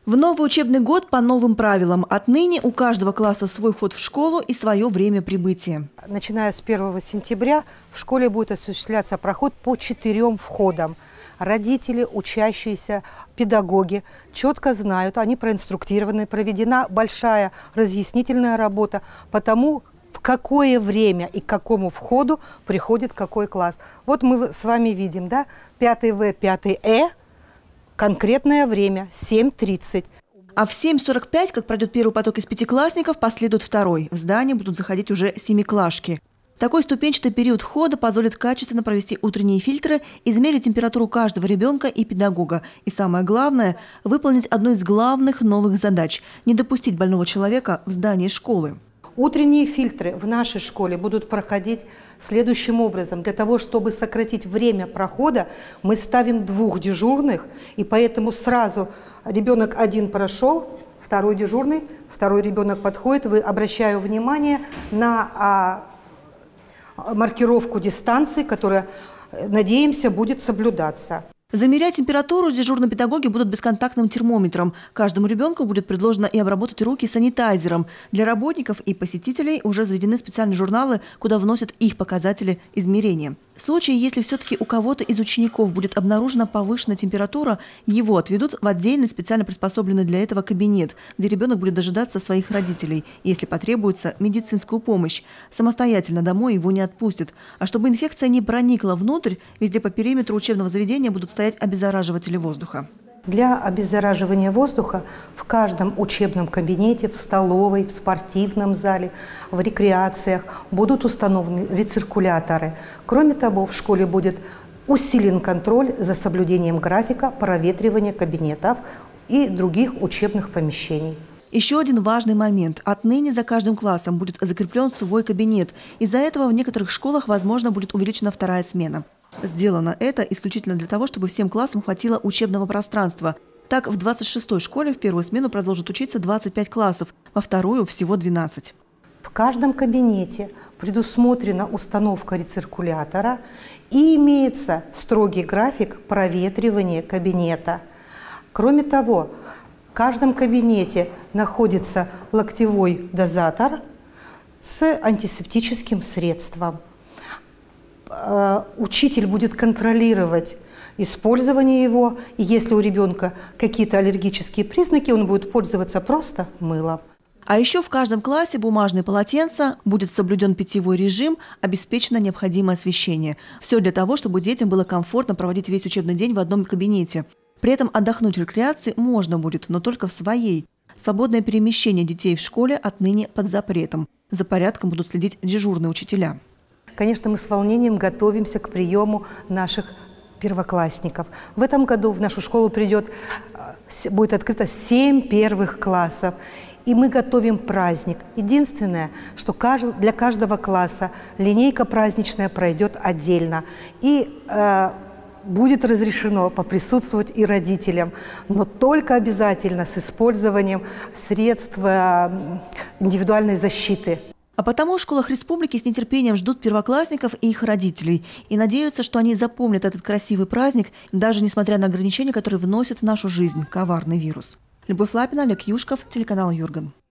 В новый учебный год по новым правилам. Отныне у каждого класса свой вход в школу и свое время прибытия. Начиная с 1 сентября в школе будет осуществляться проход по 4 входам. Родители, учащиеся, педагоги четко знают, они проинструктированы, проведена большая разъяснительная работа по тому, в какое время и к какому входу приходит какой класс. Вот мы с вами видим, да, 5В, 5Э. Конкретное время – 7:30. А в 7:45, как пройдет первый поток из пятиклассников, последует второй. В здание будут заходить уже семиклашки. Такой ступенчатый период входа позволит качественно провести утренние фильтры, измерить температуру каждого ребенка и педагога. И самое главное – выполнить одну из главных новых задач – не допустить больного человека в здании школы. Утренние фильтры в нашей школе будут проходить следующим образом. Для того, чтобы сократить время прохода, мы ставим 2 дежурных, и поэтому сразу ребенок один прошел, второй дежурный, второй ребенок подходит. Обращаю внимание на маркировку дистанции, которая, надеемся, будет соблюдаться. Замерять температуру дежурные педагоги будут бесконтактным термометром. Каждому ребенку будет предложено и обработать руки санитайзером. Для работников и посетителей уже заведены специальные журналы, куда вносят их показатели измерения. В случае, если все-таки у кого-то из учеников будет обнаружена повышенная температура, его отведут в отдельный специально приспособленный для этого кабинет, где ребенок будет дожидаться своих родителей, если потребуется медицинскую помощь. Самостоятельно домой его не отпустят. А чтобы инфекция не проникла внутрь, везде по периметру учебного заведения будут стоять обеззараживатели воздуха. Для обеззараживания воздуха в каждом учебном кабинете, в столовой, в спортивном зале, в рекреациях будут установлены рециркуляторы. Кроме того, в школе будет усилен контроль за соблюдением графика проветривания кабинетов и других учебных помещений. Еще один важный момент. Отныне за каждым классом будет закреплен свой кабинет. Из-за этого в некоторых школах, возможно, будет увеличена вторая смена. Сделано это исключительно для того, чтобы всем классам хватило учебного пространства. Так, в 26-й школе в первую смену продолжат учиться 25 классов, во вторую всего 12. В каждом кабинете предусмотрена установка рециркулятора и имеется строгий график проветривания кабинета. Кроме того, в каждом кабинете находится локтевой дозатор с антисептическим средством. Учитель будет контролировать использование его, и если у ребенка какие-то аллергические признаки, он будет пользоваться просто мылом. А еще в каждом классе бумажные полотенца, будет соблюден питьевой режим, обеспечено необходимое освещение. Все для того, чтобы детям было комфортно проводить весь учебный день в одном кабинете. При этом отдохнуть в рекреации можно будет, но только в своей. Свободное перемещение детей в школе отныне под запретом. За порядком будут следить дежурные учителя. Конечно, мы с волнением готовимся к приему наших первоклассников. В этом году в нашу школу будет открыто 7 первых классов. И мы готовим праздник. Единственное, что для каждого класса линейка праздничная пройдет отдельно. И будет разрешено поприсутствовать и родителям, но только обязательно с использованием средств индивидуальной защиты. А потому в школах республики с нетерпением ждут первоклассников и их родителей. И надеются, что они запомнят этот красивый праздник, даже несмотря на ограничения, которые вносят в нашу жизнь коварный вирус. Любовь Лапина, Олег Юшков, телеканал Юрган.